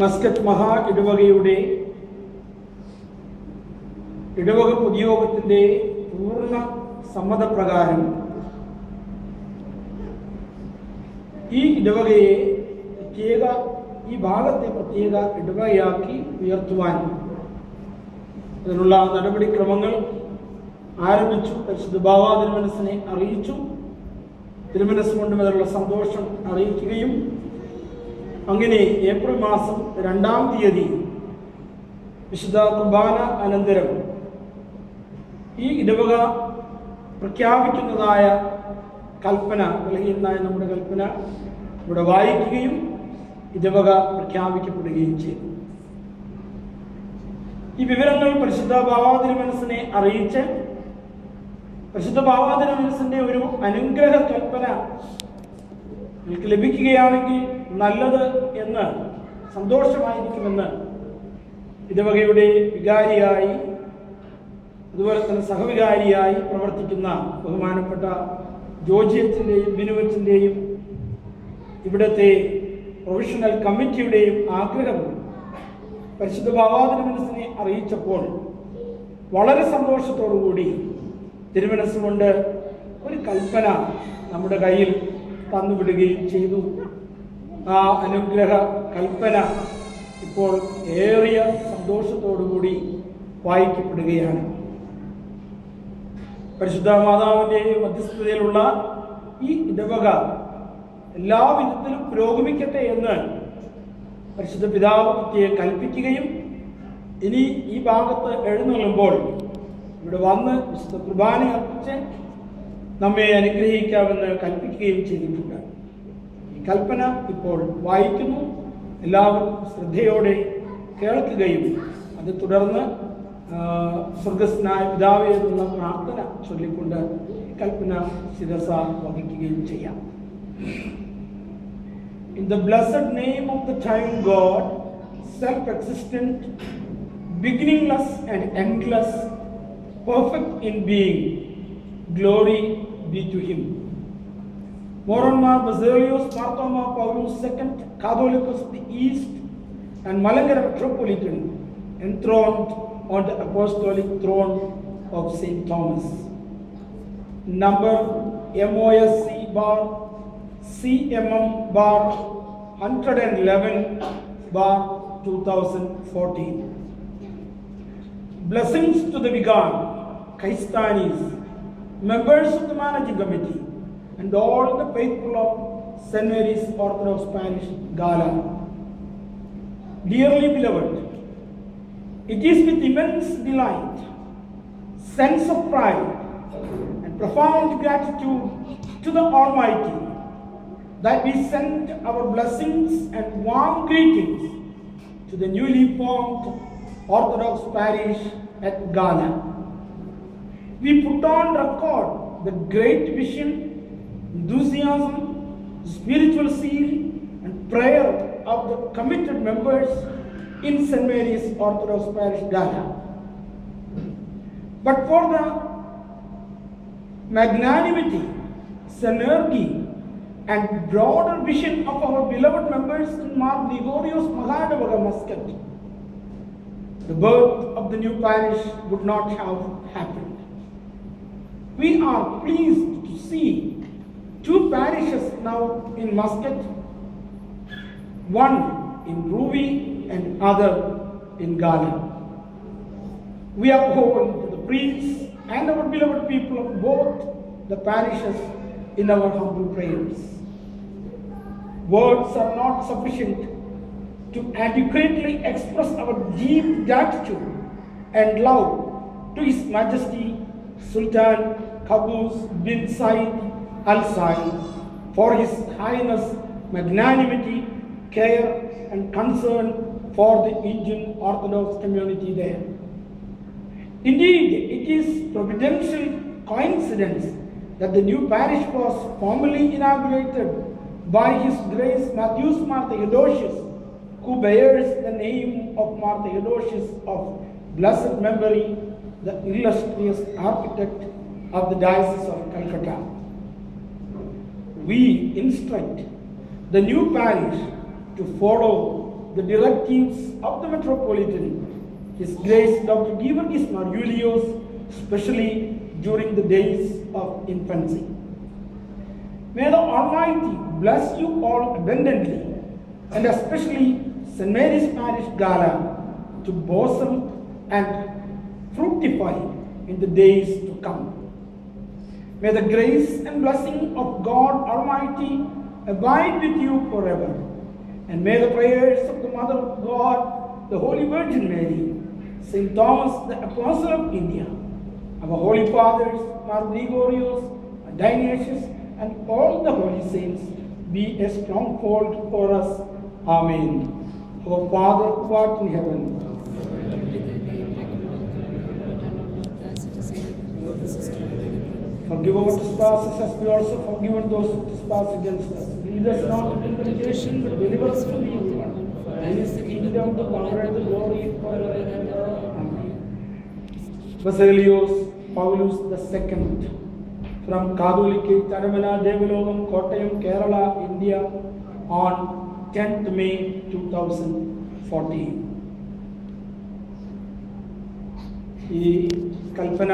Muscat മഹാ ഇടവകയുടെ ഇടവക പൊതുയോഗത്തിൻ്റെ പൂർണ്ണ സമ്മതപ്രകാരം ഈ ഇടവകയെ ഈ ഭാഗത്തെ പ്രത്യേക ഇടവകയാക്കി ഉയർത്തുവാൻ അതിനുള്ള നടപടിക്രമങ്ങൾ ആരംഭിച്ചു. പരിശുദ്ധ ബാവാ തിരുമനസ്സിനെ അറിയിച്ചു. തിരുമനസ് കൊണ്ട് അതിലുള്ള സന്തോഷം അറിയിക്കുകയും അങ്ങനെ ഏപ്രിൽ മാസം 2-ാം തീയതി വിശുദ്ധ കുർബാന അനന്തരം ഈ ഇടവക പ്രഖ്യാപിക്കുന്നതായ കൽപ്പന, നൽകിയിരുന്നായ നമ്മുടെ കൽപ്പന ഇവിടെ വായിക്കുകയും ഇടവക പ്രഖ്യാപിക്കപ്പെടുകയും ചെയ്തു. ഈ വിവരങ്ങൾ പരിശുദ്ധ ബാവാ തിരുമനസ്സിനെ അറിയിച്ച് പരിശുദ്ധ ബാവാ തിരുമനസ്സിന്റെ ഒരു അനുഗ്രഹ കൽപ്പന നിങ്ങൾക്ക് ലഭിക്കുകയാണെങ്കിൽ നല്ലത് എന്ന്, സന്തോഷമായിരിക്കുമെന്ന് ഇടവകയുടെ വികാരിയായി അതുപോലെ തന്നെ സഹവികാരിയായി പ്രവർത്തിക്കുന്ന ബഹുമാനപ്പെട്ട ജോർജിയത്തിൻ്റെയും ബിനുവച്ചിൻ്റെയും ഇവിടുത്തെ പ്രൊഫഷണൽ കമ്മിറ്റിയുടെയും ആഗ്രഹം പരിശുദ്ധ ബാവാ തിരുമനസ്സിനെ അറിയിച്ചപ്പോൾ വളരെ സന്തോഷത്തോടുകൂടി തിരുമനസ് കൊണ്ട് ഒരു കൽപ്പന നമ്മുടെ കയ്യിൽ തന്നുവിടുകയും ചെയ്തു. ആ അനുഗ്രഹ കൽപ്പന ഇപ്പോൾ ഏറിയ സന്തോഷത്തോടുകൂടി വായിക്കപ്പെടുകയാണ്. പരിശുദ്ധ മാതാവിൻ്റെ മധ്യസ്ഥതയിലുള്ള ഈ ഇടവക എല്ലാ വിധത്തിലും പുരോഗമിക്കട്ടെ എന്ന് പരിശുദ്ധ പിതാവ് കൽപ്പിക്കുകയും ഇനി ഈ ഭാഗത്ത് എഴുന്നള്ളുമ്പോൾ ഇവിടെ വന്ന് വിശുദ്ധ കുർബാന അർപ്പിച്ച് നമ്മെ അനുഗ്രഹിക്കാമെന്ന് കൽപ്പിക്കുകയും ചെയ്തിട്ടുണ്ട്. ഈ കൽപ്പന ഇപ്പോൾ വായിക്കുന്നു. എല്ലാവരും ശ്രദ്ധയോടെ കേൾക്കുകയും അത് തുടർന്ന് സ്വർഗസ്നായ പിതാവേ എന്നുള്ള പ്രാർത്ഥന ചൊല്ലിക്കൊണ്ട് ഈ കൽപ്പന ശിരസ വഹിക്കുകയും ചെയ്യാം. In the blessed name of the Triune God, self-existent, beginningless and endless, perfect in being, glory be to Him. Moronmar Basilios Marthoma Paulus II, Catholicus of the East and Malankara Metropolitan, enthroned on the apostolic throne of St. Thomas. Number MOSC bar CMM bar 111 bar 2014. Blessings to the Vicar, Kaistanis, members of the managing committee, and all the faithful of St. Mary's Orthodox Parish, Gala. Dearly beloved, it is with immense delight, sense of pride, and profound gratitude to the Almighty that we send our blessings and warm greetings to the newly formed Orthodox parish at Ghana. We put on record the great vision, enthusiasm, spiritual zeal, and prayer of the committed members in St. Mary's Orthodox Parish, Ghana. But for the magnanimity, synergy, and broader vision of our beloved members in Mar Gregorios Mahadavaga Muscat, the birth of the new parish would not have happened. We are pleased to see 2 parishes now in Muscat, one in Ruvi and other in Ghana. We are open to the priests and our beloved people of both the parishes in our humble prayers. Words are not sufficient to adequately express our deep gratitude and love to His Majesty Sultan Qaboos bin Said Al Said for His Highness magnanimity, care, and concern for the Indian Orthodox community there. Indeed, it is providential coincidence that the new parish was formally inaugurated by His Grace Matthews Martha Theodosius, who bears the name of Martha Theodosius of blessed memory, the illustrious architect of the Diocese of Calcutta. We instruct the new parish to follow the directives of the Metropolitan, His Grace Dr. Georgis Margulios, especially during the days of infancy. May the Almighty bless you all abundantly, and especially St. Mary's Parish Gala to blossom and fructify in the days to come. May the grace and blessing of God Almighty abide with you forever. And may the prayers of the Mother of God, the Holy Virgin Mary, St. Thomas the Apostle of India, our Holy Fathers, Mar Gregorios, Dionysius, and all the holy saints be a stronghold for us. Amen. Our Father who art in heaven, forgive our trespasses as we also forgive those who trespass against us. Lead us not into temptation, but deliver us from the evil one. Thine is the kingdom, the power, and the glory forever and ever. Amen. Basilios Paulus II from Kaduliki, Taramana, Devilogam, Kottayam, Kerala, India on 10th May 2014. ഈ കൽപ്പന